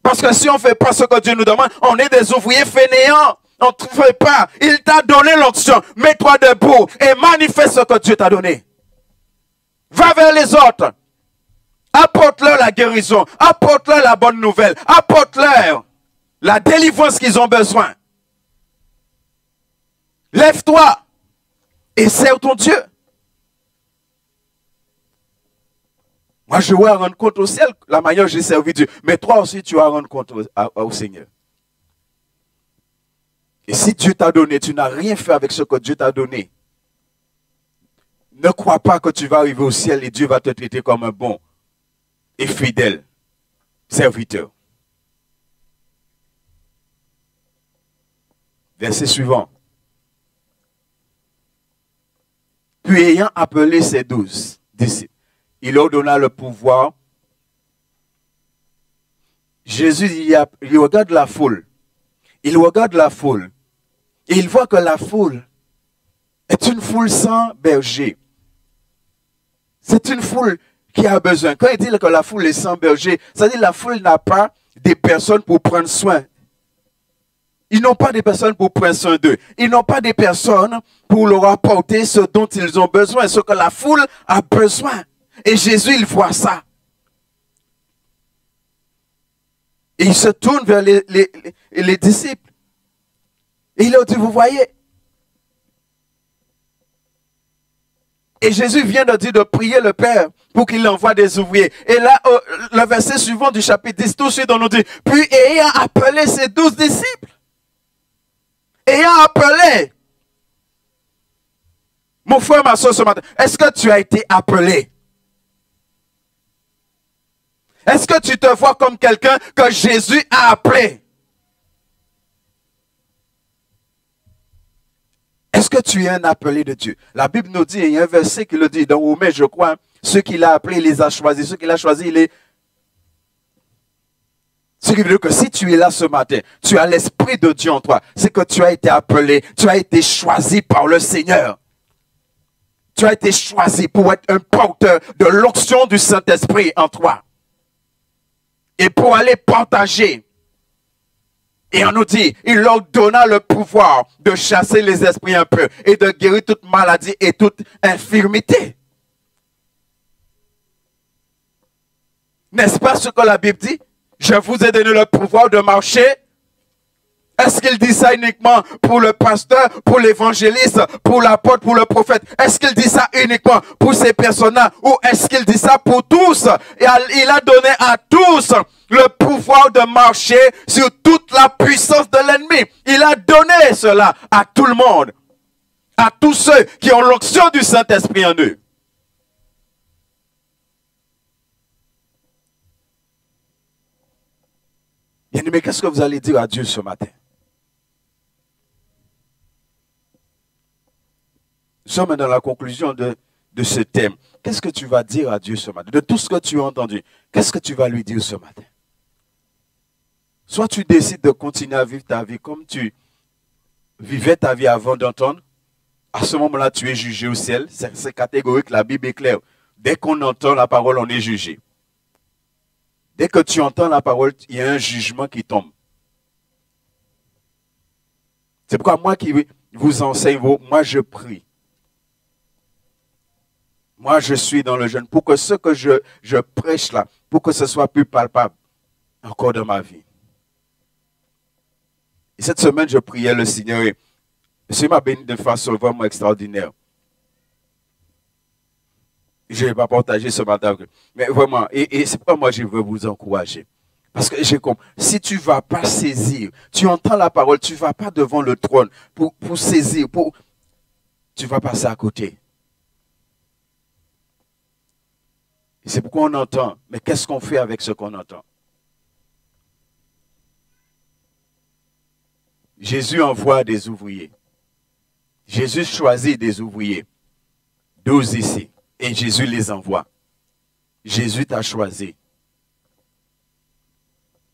Parce que si on ne fait pas ce que Dieu nous demande, on est des ouvriers fainéants. On ne fait pas. Il t'a donné l'onction. Mets-toi debout et manifeste ce que Dieu t'a donné. Va vers les autres. Apporte-leur la guérison. Apporte-leur la bonne nouvelle. Apporte-leur la délivrance qu'ils ont besoin. Lève-toi et sers ton Dieu. Moi, je vais rendre compte au ciel la manière dont j'ai servi Dieu. Mais toi aussi, tu vas rendre compte au Seigneur. Et si Dieu t'a donné, tu n'as rien fait avec ce que Dieu t'a donné. Ne crois pas que tu vas arriver au ciel et Dieu va te traiter comme un bon et fidèle serviteur. Verset suivant. Puis ayant appelé ses 12 disciples, il leur donna le pouvoir. Jésus, il regarde la foule. Il regarde la foule. Et il voit que la foule est une foule sans berger. C'est une foule qui a besoin. Quand il dit que la foule est sans berger, ça veut dire que la foule n'a pas des personnes pour prendre soin. Ils n'ont pas des personnes pour prendre soin d'eux. Ils n'ont pas des personnes pour leur apporter ce dont ils ont besoin, ce que la foule a besoin. Et Jésus, il voit ça. Et il se tourne vers les disciples. Et il leur dit, vous voyez. Et Jésus vient de dire de prier le Père pour qu'il envoie des ouvriers. Et là, le verset suivant du chapitre 10, tout de suite on nous dit, puis ayant appelé ses 12 disciples. Ayant appelé. Mon frère, ma soeur, ce matin, est-ce que tu as été appelé? Est-ce que tu te vois comme quelqu'un que Jésus a appelé? Est-ce que tu es un appelé de Dieu? La Bible nous dit, il y a un verset qui le dit, dans Romains, je crois, ceux qu'il a appelés, il les a choisis. Ceux qu'il a choisis, il est... Ce qui veut dire que si tu es là ce matin, tu as l'Esprit de Dieu en toi. C'est que tu as été appelé, tu as été choisi par le Seigneur. Tu as été choisi pour être un porteur de l'onction du Saint-Esprit en toi. Et pour aller partager. Et on nous dit, il leur donna le pouvoir de chasser les esprits un peu et de guérir toute maladie et toute infirmité. N'est-ce pas ce que la Bible dit? Je vous ai donné le pouvoir de marcher. Est-ce qu'il dit ça uniquement pour le pasteur, pour l'évangéliste, pour l'apôtre, pour le prophète? Est-ce qu'il dit ça uniquement pour ces personnes-là? Ou est-ce qu'il dit ça pour tous? Et il a donné à tous le pouvoir de marcher sur toute la puissance de l'ennemi. Il a donné cela à tout le monde. À tous ceux qui ont l'onction du Saint-Esprit en eux. Bien-aimés, qu'est-ce que vous allez dire à Dieu ce matin? Nous sommes dans la conclusion de ce thème. Qu'est-ce que tu vas dire à Dieu ce matin? De tout ce que tu as entendu, qu'est-ce que tu vas lui dire ce matin? Soit tu décides de continuer à vivre ta vie comme tu vivais ta vie avant d'entendre. À ce moment-là, tu es jugé au ciel. C'est catégorique, la Bible est claire. Dès qu'on entend la parole, on est jugé. Dès que tu entends la parole, il y a un jugement qui tombe. C'est pourquoi moi qui vous enseigne, moi je prie. Moi je suis dans le jeûne pour que ce que je prêche là, pour que ce soit plus palpable encore dans ma vie. Et cette semaine, je priais le Seigneur et le Seigneur m'a béni de façon vraiment extraordinaire. je ne vais pas partager ce matin. Mais vraiment, et c'est pourquoi moi je veux vous encourager. Parce que j'ai compris, si tu ne vas pas saisir, tu entends la parole, tu ne vas pas devant le trône pour saisir, tu vas passer à côté. Et c'est pourquoi on entend, mais qu'est-ce qu'on fait avec ce qu'on entend? Jésus envoie des ouvriers. Jésus choisit des ouvriers. 12 ici. Et Jésus les envoie. Jésus t'a choisi.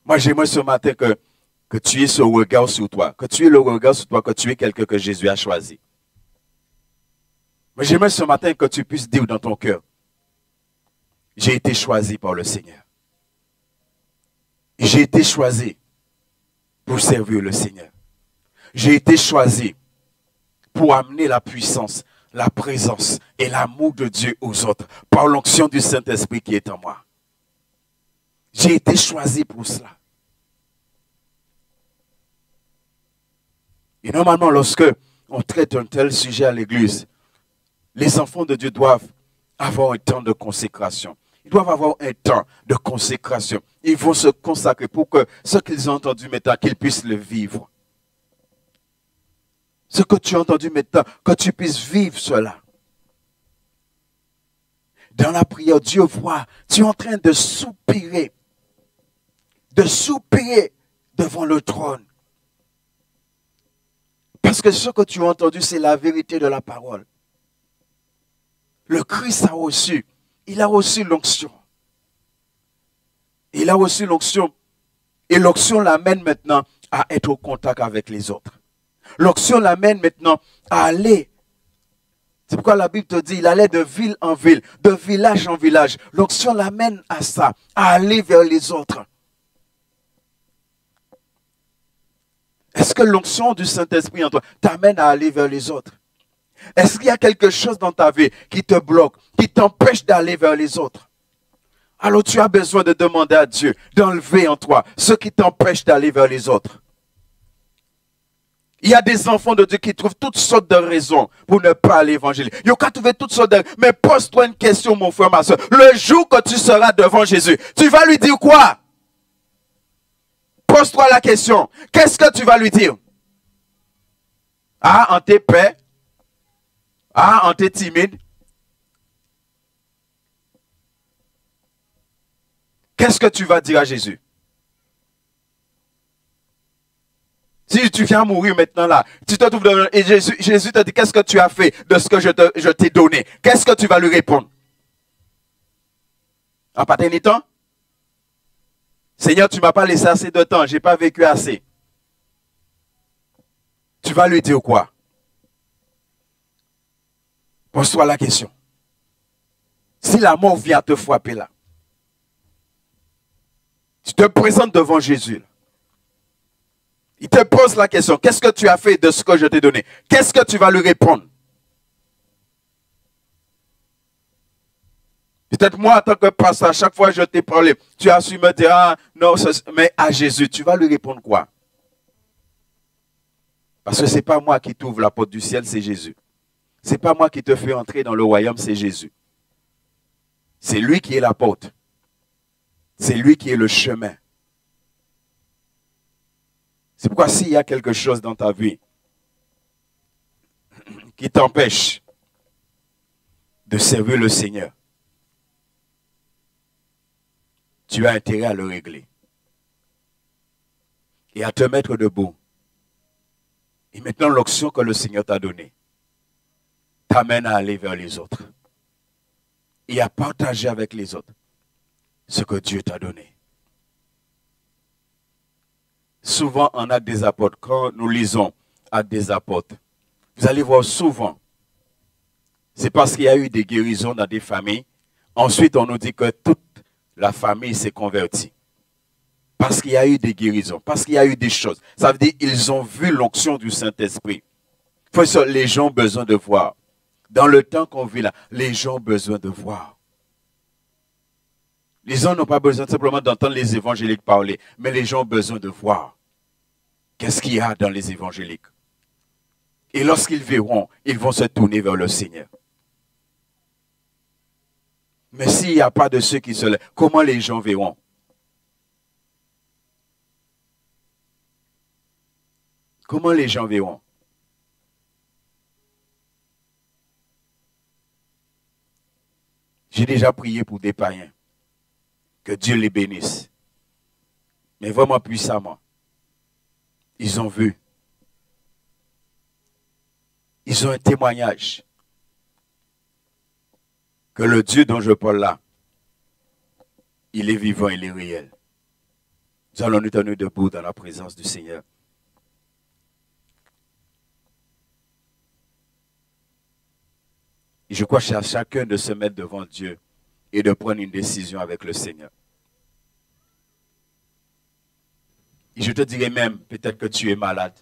Moi, j'aimerais ce matin que tu aies ce regard sur toi. Que tu aies le regard sur toi, que tu es quelqu'un que Jésus a choisi. Mais j'aimerais ce matin que tu puisses dire dans ton cœur, j'ai été choisi par le Seigneur. J'ai été choisi pour servir le Seigneur. J'ai été choisi pour amener la puissance, la présence et l'amour de Dieu aux autres par l'onction du Saint-Esprit qui est en moi. J'ai été choisi pour cela. Et normalement, lorsque on traite un tel sujet à l'église, les enfants de Dieu doivent avoir un temps de consécration. Ils doivent avoir un temps de consécration. Ils vont se consacrer pour que ce qu'ils ont entendu maintenant, qu'ils puissent le vivre. Ce que tu as entendu maintenant, que tu puisses vivre cela. Dans la prière, Dieu voit, tu es en train de soupirer devant le trône. Parce que ce que tu as entendu, c'est la vérité de la parole. Le Christ a reçu, il a reçu l'onction. Il a reçu l'onction. Et l'onction l'amène maintenant à être au contact avec les autres. L'onction l'amène maintenant à aller. C'est pourquoi la Bible te dit, il allait de ville en ville, de village en village. L'onction l'amène à ça, à aller vers les autres. Est-ce que l'onction du Saint-Esprit en toi t'amène à aller vers les autres? Est-ce qu'il y a quelque chose dans ta vie qui te bloque, qui t'empêche d'aller vers les autres? Alors tu as besoin de demander à Dieu d'enlever en toi ce qui t'empêche d'aller vers les autres. Il y a des enfants de Dieu qui trouvent toutes sortes de raisons pour ne pas aller évangéliser. Ils ont qu'à trouver toutes sortes de raisons. Mais pose-toi une question, mon frère, ma soeur. Le jour que tu seras devant Jésus, tu vas lui dire quoi? Pose-toi la question. Qu'est-ce que tu vas lui dire? Ah, en t'es paix? Ah, en t'es timide? Qu'est-ce que tu vas dire à Jésus? Si tu viens mourir maintenant là, tu te trouves devant et Jésus te dit, qu'est-ce que tu as fait de ce que je t'ai donné? Qu'est-ce que tu vas lui répondre? En paternité? Seigneur, tu ne m'as pas laissé assez de temps, je n'ai pas vécu assez. Tu vas lui dire quoi? Pose-toi la question. Si la mort vient te frapper là, tu te présentes devant Jésus. Il te pose la question, qu'est-ce que tu as fait de ce que je t'ai donné? Qu'est-ce que tu vas lui répondre? Peut-être moi, en tant que pasteur, à chaque fois que je t'ai parlé, tu as su me dire, ah non, mais à Jésus, tu vas lui répondre quoi? Parce que ce n'est pas moi qui t'ouvre la porte du ciel, c'est Jésus. Ce n'est pas moi qui te fais entrer dans le royaume, c'est Jésus. C'est lui qui est la porte. C'est lui qui est le chemin. C'est pourquoi s'il y a quelque chose dans ta vie qui t'empêche de servir le Seigneur, tu as intérêt à le régler. Et à te mettre debout. Et maintenant, l'onction que le Seigneur t'a donnée t'amène à aller vers les autres. Et à partager avec les autres ce que Dieu t'a donné. Souvent, en Actes des Apôtres, quand nous lisons Actes des Apôtres, vous allez voir souvent, c'est parce qu'il y a eu des guérisons dans des familles. Ensuite, on nous dit que toute la famille s'est convertie. Parce qu'il y a eu des guérisons, parce qu'il y a eu des choses. Ça veut dire qu'ils ont vu l'onction du Saint-Esprit. Les gens ont besoin de voir. Dans le temps qu'on vit là, les gens ont besoin de voir. Les gens n'ont pas besoin simplement d'entendre les évangéliques parler, mais les gens ont besoin de voir. Qu'est-ce qu'il y a dans les évangéliques? Et lorsqu'ils verront, ils vont se tourner vers le Seigneur. Mais s'il n'y a pas de ceux qui se lèvent, comment les gens verront? Comment les gens verront? J'ai déjà prié pour des païens. Que Dieu les bénisse. Mais vraiment puissamment. Ils ont vu. Ils ont un témoignage. Que le Dieu dont je parle là, il est vivant, il est réel. Nous allons nous tenir debout dans la présence du Seigneur. Et je crois à chacun de se mettre devant Dieu et de prendre une décision avec le Seigneur. Et je te dirais même, peut-être que tu es malade.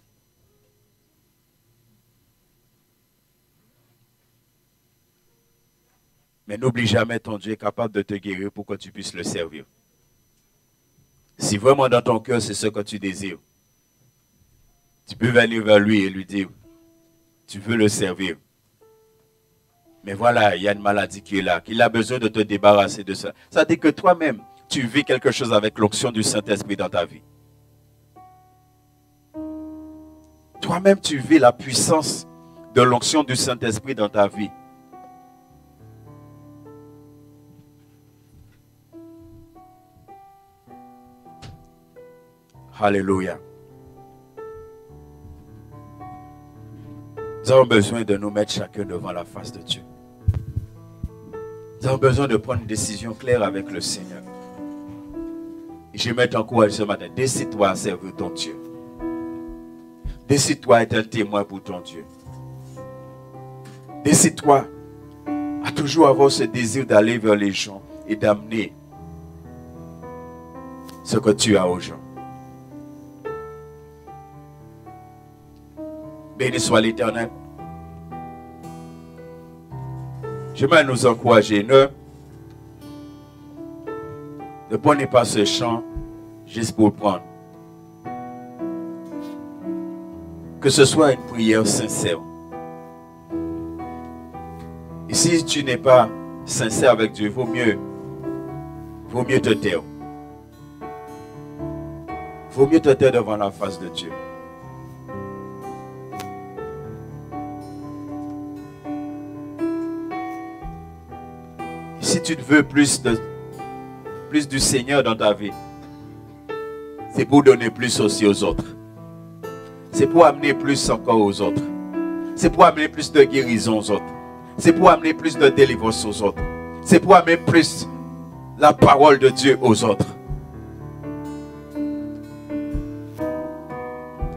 Mais n'oublie jamais, ton Dieu est capable de te guérir pour que tu puisses le servir. Si vraiment dans ton cœur, c'est ce que tu désires, tu peux venir vers lui et lui dire, tu veux le servir. Mais voilà, il y a une maladie qui est là, qu'il a besoin de te débarrasser de ça. Ça dit que toi-même, tu vis quelque chose avec l'onction du Saint-Esprit dans ta vie. Toi-même, tu vis la puissance de l'onction du Saint-Esprit dans ta vie. Alléluia. Nous avons besoin de nous mettre chacun devant la face de Dieu. Nous avons besoin de prendre une décision claire avec le Seigneur. Et je vais t'encourager ce matin. Décide-toi à servir ton Dieu. Décide-toi à être un témoin pour ton Dieu. Décide-toi à toujours avoir ce désir d'aller vers les gens et d'amener ce que tu as aux gens. Béni soit l'Éternel. J'aimerais nous encourager. Ne prenez pas ce chant juste pour le prendre. Que ce soit une prière sincère. Et si tu n'es pas sincère avec Dieu, vaut mieux te taire. Vaut mieux te taire devant la face de Dieu. Si tu veux plus du Seigneur dans ta vie, c'est pour donner plus aussi aux autres. C'est pour amener plus encore aux autres. C'est pour amener plus de guérison aux autres. C'est pour amener plus de délivrance aux autres. C'est pour amener plus la parole de Dieu aux autres.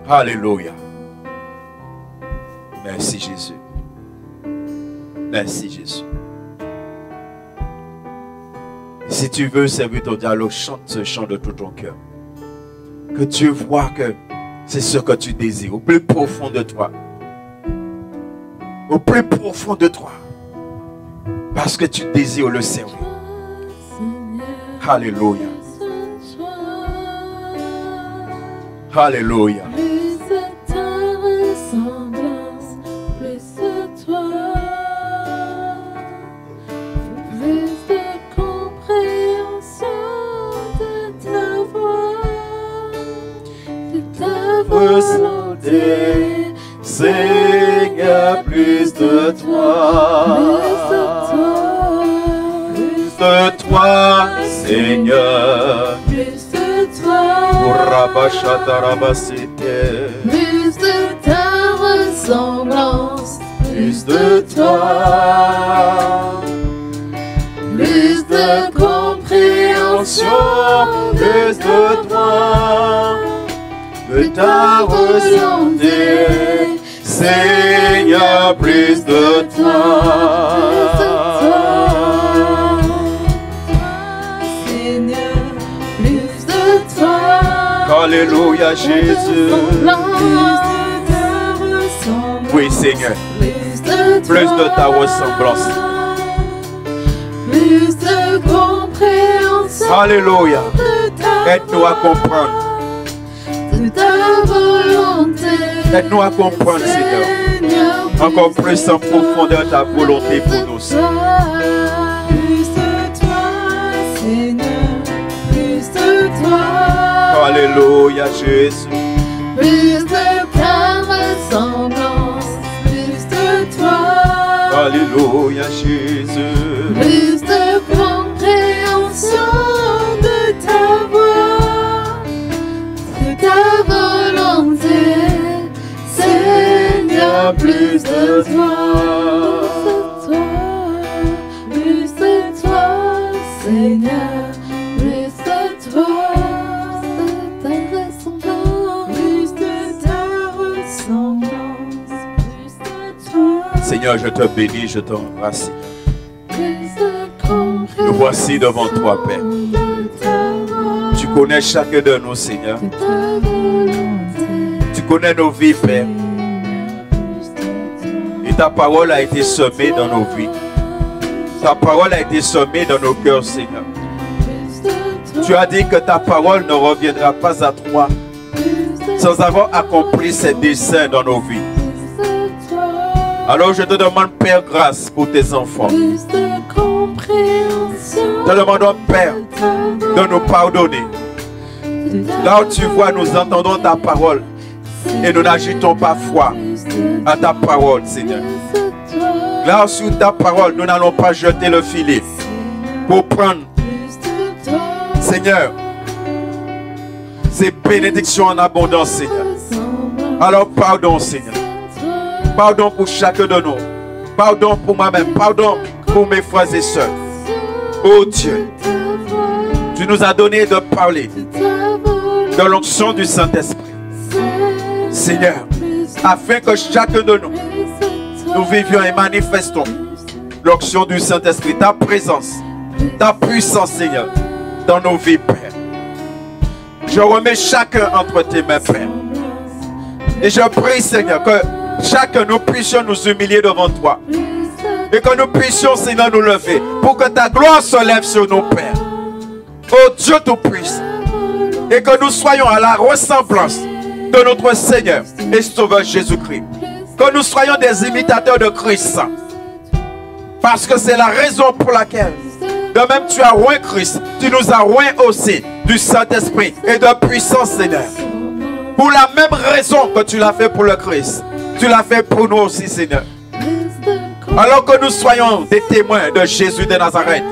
Alléluia. Merci Jésus. Merci Jésus. Si tu veux servir ton dialogue, chante ce chant de tout ton cœur. Que Dieu voit que c'est ce que tu désires, au plus profond de toi. Au plus profond de toi. Parce que tu désires le servir. Alléluia. Alléluia. Seigneur, plus de toi, Seigneur, plus de toi, plus de ta ressemblance, plus de toi, plus de compréhension, plus de toi, de ta volonté, Seigneur, plus de toi, Seigneur, plus de toi. Alléluia Jésus. Oui Seigneur, plus de ta ressemblance, plus de compréhension. Alléluia. Aide-nous à comprendre. De ta volonté. Aide-nous à comprendre, Seigneur. Encore plus en profondeur ta volonté pour nous. Plus de Alléluia, Jésus. Plus de ta ressemblance, plus de toi. Alléluia, Jésus. Plus de compréhension de ta voix, de ta volonté, Seigneur, plus de toi. Plus de toi, Seigneur, plus de toi. Seigneur, je te bénis, je te remercie. Nous voici devant toi, Père. Tu connais chacun de nous, Seigneur. Tu connais nos vies, Père. Et ta parole a été semée dans nos vies. Ta parole a été semée dans nos cœurs, Seigneur. Tu as dit que ta parole ne reviendra pas à toi sans avoir accompli ses desseins dans nos vies. Alors je te demande, Père, grâce pour tes enfants. Te demandons, Père, de nous pardonner. Là où tu vois, nous entendons ta parole et nous n'agitons pas foi à ta parole, Seigneur. Là où sur ta parole, nous n'allons pas jeter le filet pour prendre, Seigneur, ces bénédictions en abondance, Seigneur. Alors pardon, Seigneur. Pardon pour chacun de nous. Pardon pour moi-même. Pardon pour mes frères et sœurs. Oh Dieu, tu nous as donné de parler de l'onction du Saint-Esprit. Seigneur, afin que chacun de nous vivions et manifestons l'onction du Saint-Esprit, ta présence, ta puissance, Seigneur, dans nos vies, Père. Je remets chacun entre tes mains, Père. Et je prie, Seigneur, que chacun nous puissions nous humilier devant toi. Et que nous puissions, Seigneur, nous lever pour que ta gloire se lève sur nos pères. Oh Dieu Tout-Puissant. Et que nous soyons à la ressemblance de notre Seigneur et Sauveur Jésus-Christ. Que nous soyons des imitateurs de Christ. Parce que c'est la raison pour laquelle, de même tu as oint Christ, tu nous as oint aussi du Saint-Esprit et de puissance, Seigneur. Pour la même raison que tu l'as fait pour le Christ, tu l'as fait pour nous aussi, Seigneur. Alors que nous soyons des témoins de Jésus de Nazareth.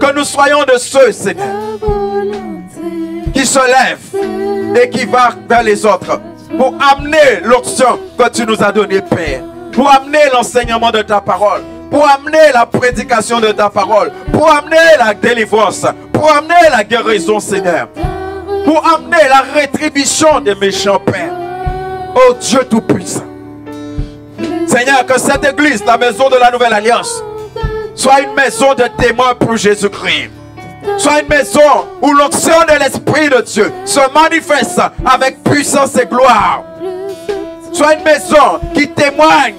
Que nous soyons de ceux, Seigneur, qui se lèvent et qui vont vers les autres pour amener l'onction que tu nous as donnée, Père. Pour amener l'enseignement de ta parole. Pour amener la prédication de ta parole. Pour amener la délivrance. Pour amener la guérison, Seigneur. Pour amener la rétribution des méchants, Père. Oh Dieu Tout-Puissant. Seigneur, que cette église, la maison de la Nouvelle Alliance, soit une maison de témoins pour Jésus-Christ. Soit une maison où l'onction de l'Esprit de Dieu se manifeste avec puissance et gloire. Soit une maison qui témoigne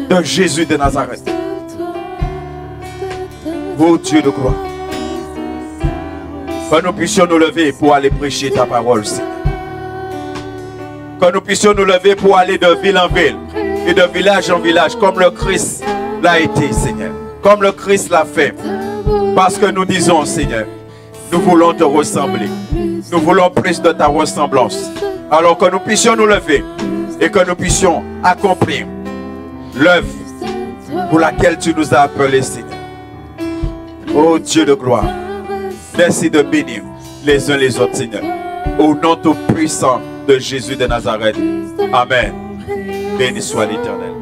de Jésus de Nazareth. Oh Dieu de gloire. Que nous puissions nous lever pour aller prêcher ta parole, Seigneur. Que nous puissions nous lever pour aller de ville en ville et de village en village comme le Christ l'a été, Seigneur. Comme le Christ l'a fait. Parce que nous disons, Seigneur, nous voulons te ressembler. Nous voulons plus de ta ressemblance. Alors que nous puissions nous lever et que nous puissions accomplir l'œuvre pour laquelle tu nous as appelés, Seigneur. Oh Dieu de gloire, merci de bénir les uns les autres, Seigneur. Au nom tout puissant de Jésus de Nazareth. Amen. Béni soit l'Éternel.